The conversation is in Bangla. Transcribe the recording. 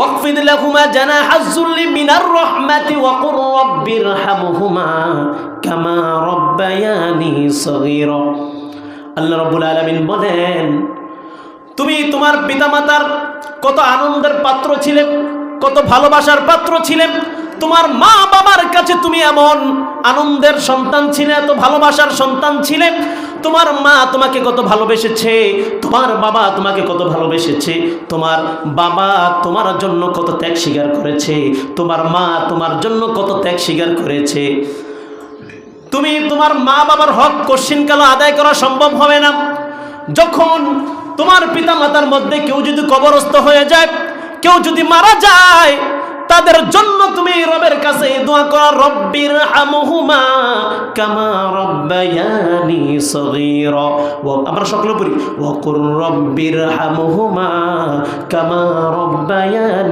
واخفض لهما جناح الذل من الرحمة وقل رب ارحمهما كما ربياني صغيرا। আল্লাহ রাব্বুল আলামিন বলেন, তুমি তোমার পিতামাতার কত আনন্দের পাত্র ছিলে, কত ভালোবাসার পাত্র ছিলে। তোমার মা বাবার কাছে তুমি এমন আনন্দের সন্তান ছিলে, এত ভালোবাসার সন্তান ছিলে। তোমার মা তোমাকে কত ভালোবেসেছে, তোমার বাবা তোমাকে কত ভালোবেসেছে। তোমার বাবা তোমার জন্য কত ত্যাগ স্বীকার করেছে, তোমার মা তোমার জন্য কত ত্যাগ স্বীকার করেছে। তুমি তোমার মা বাবার হক কশিনকালে আদায় করা সম্ভব হবে না। যখন তোমার পিতা মাতার মধ্যে কেউ যদি কবরস্থ হয়ে যায়, কেউ যদি মারা যায়, তাদের জন্য তুমি রবের কাছে দোয়া করো, রব্বির হামহুমা কামা রব্বায়ানি সগীরা। আমরা সকলে পড়ি, ওয়া কুর রব্বির হামহুমা কামা রব্বায়ানি